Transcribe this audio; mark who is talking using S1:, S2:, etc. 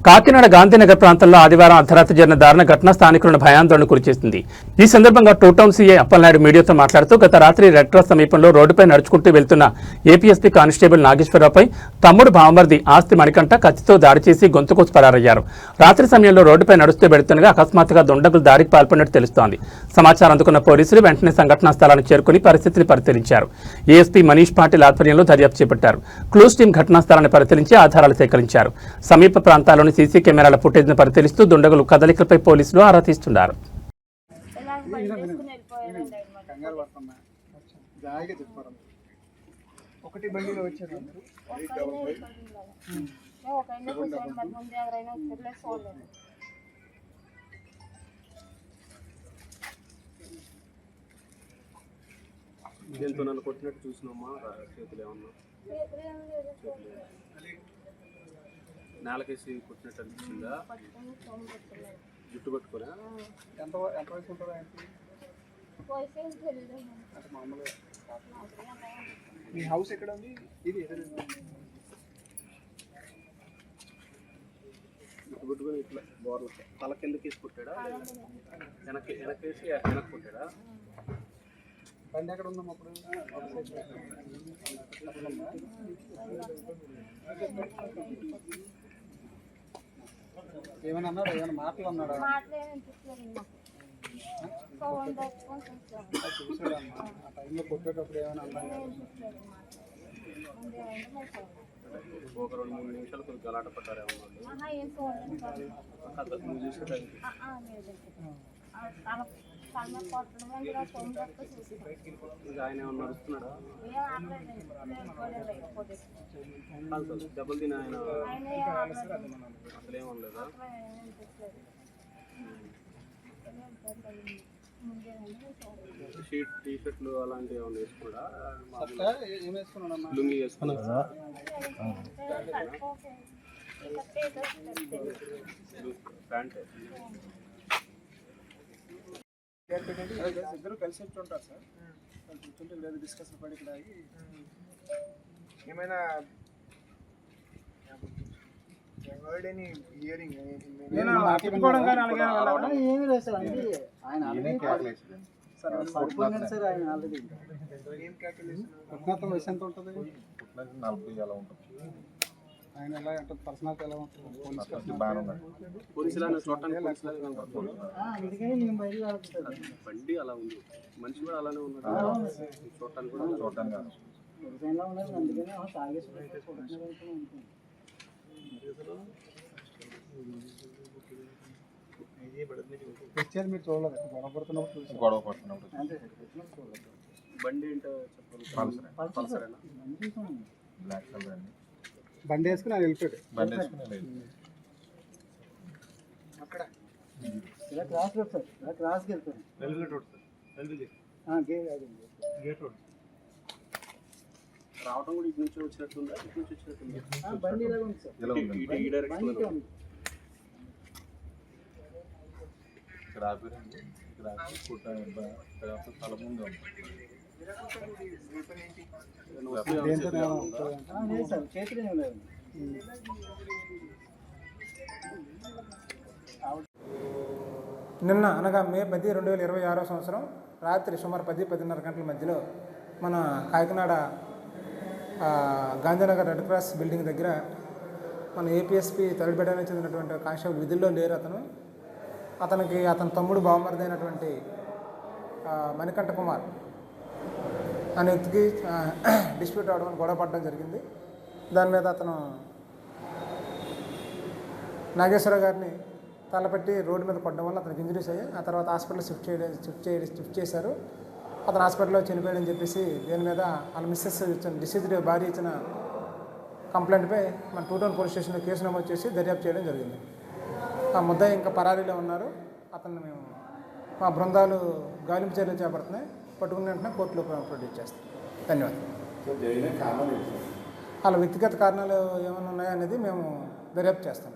S1: కాకినాడ గాంధీనగర్ ప్రాంతంలో ఆదివారం అర్ధరాత్రి జరిగిన దారుణ ఘటన స్థానికులను భయాందోళన గురిచేసింది. ఈ సందర్భంగా టూ టౌన్ సీఐ అప్పలనాయుడు మీడియాతో మాట్లాడుతూ గత రాత్రి రెడ్ క్రాస్ సమీపంలో రోడ్డుపై నడుచుకుంటూ వెళ్తున్న ఏపీఎస్పీ కానిస్టేబుల్ నాగేశ్వరరావుపై తమ్ముడు బావమర్ది ఆస్తి మణికంఠ కత్తితో దాడి చేసి గొంతుకోసి పరారయ్యారు. రాత్రి సమయంలో రోడ్డుపై నడుస్తూ వెళుతుండగా అకస్మాత్తుగా దుండగులు దాడికి పాల్పడినట్టు తెలుస్తోంది. సమాచారం అందుకున్న పోలీసులు వెంటనే సంఘటనా స్థలానికి చేరుకుని పరిస్థితిని పరిశీలించారు. ఏఎస్పీ మనీష్ పాటిల్ ఆధ్వర్యంలో దర్యాప్తు చేపట్టారు. క్లూస్ టీం ఘటనా స్థలాన్ని పరిశీలించి ఆధారాలు సేకరించారు. సమీప ప్రాంతాల్లోని సీసీ కెమెరాల ఫుటేజ్ను పరిశీలిస్తూ దుండగులు కదలికలపై పోలీసులు ఆరా తీస్తున్నారు.
S2: దీంతో నన్ను కొట్టినట్టు చూసినామా? చేతులు ఏమన్నా నేలకేసి కొట్టినట్టు అనిపించిందా? జుట్టు పట్టుకోరా? ఎంత వయసు ఉంటుందా? మీ హౌస్ ఎక్కడ ఉంది? ఇది జుట్టు పట్టుకొని ఇట్లా బోర్ల తల కిందకేసి కొట్టాడా? వెనకేసి వెనక్కి కొట్టాడా? బండి ఎక్కడ ఉందాం అప్పుడు? ఏమైనా అన్నాడు? ఏమైనా మాటలు అన్నాడా? చూసాడమ్మా ఆ టైంలో కొట్టేటప్పుడు ఏమైనా అన్నాడు? ఒక 2-3 నిమిషాలు కొంచెం గలాట పడ్డారేమో. ఆయన ఏమన్నా నడుస్తున్నాడా? దెబ్బలు తిని ఆయన అసలు ఏమనలేదా? టీ షర్ట్లు అలాంటివి ఏమన్నా వేసుకున్నాడా? లుంగి వేసుకున్నా? ప్యాంట్ ఇద్దరు కలిసి ఉంటారు సార్. కూర్చుంటే లేదు డిస్కషన్ పడి ఇక్కడ ఏమైనా హియరింగ్ వయసు ఎంత ఉంటుంది? 40 అలా ఉంటుంది. ఆయన ఎలా ఉంటుంది? పర్సనాలిటీ ఎలా ఉంటుంది? పోలీసులు చూడటానికి బండి అలా ఉంది, మనిషి కూడా అలానే ఉన్నాడు. చూడటానికి కూడా పిక్చర్ మీరు చూడలేదు? గొడవ పడుతున్నప్పుడు బండి ఏంటో చెప్పాలి. బ్లాక్ కలర్ అండి. బండి వేసుకుని ఆయన వెళ్ళిపోయాడు. బండి వేసుకుని అక్కడ ఇలా క్రాస్ రోడ్ సార్, ఇలా క్రాస్కి వెళ్తాను. Railway road sir, gate road. రావడం కూడా ఇటు నుంచి వచ్చినట్టుందా? ఇటు నుంచి వచ్చినట్టుందా? బండి ఇలా ఉంది సార్, ఈ డైరెక్షన్లో ఉంది. ఇక్కడ ఆపిరండి, ఇక్కడ ఆపి తల ముందు ఉంది.
S3: నిన్న అనగా మే 10, 2026 సంవత్సరం రాత్రి సుమారు 10-10:30 గంటల మధ్యలో మన Kakinada Gandhinagar red cross building దగ్గర మన ఏపీఎస్పీ థర్డ్ బెటాలియన్ చెందినటువంటి కానిస్టేబుల్ విధుల్లో లేరు. అతనికి అతని తమ్ముడు బావమరిది అయినటువంటి మణికంఠ కుమార్ అనే వ్యక్తికి డిస్ప్యూట్ అవడం, గొడవ పడడం జరిగింది. దాని మీద అతను నాగేశ్వర గారిని తలపెట్టి రోడ్డు మీద పడడం వల్ల అతనికి ఇంజరీస్ అయ్యి ఆ తర్వాత హాస్పిటల్ షిఫ్ట్ చేశారు. అతను హాస్పిటల్లో చనిపోయాడని చెప్పేసి దీని మీద వాళ్ళ మిస్సెస్ డిసీజ్డ్ భార్య ఇచ్చిన కంప్లైంట్పై మన టూ టౌన్ పోలీస్ స్టేషన్లో కేసు నమోదు చేసి దర్యాప్తు చేయడం జరిగింది. ఆ ముద్దాయి ఇంకా పరారీలో ఉన్నారు. అతన్ని మేము మా బృందాలు గాలింపు చర్యలు చేపడుతున్నాయి. పట్టుకున్న వెంటనే కోర్టులో ప్రొడ్యూస్ చేస్తాం. ధన్యవాదాలు. వాళ్ళ వ్యక్తిగత కారణాలు ఏమైనా ఉన్నాయనేది మేము దర్యాప్తు చేస్తాం.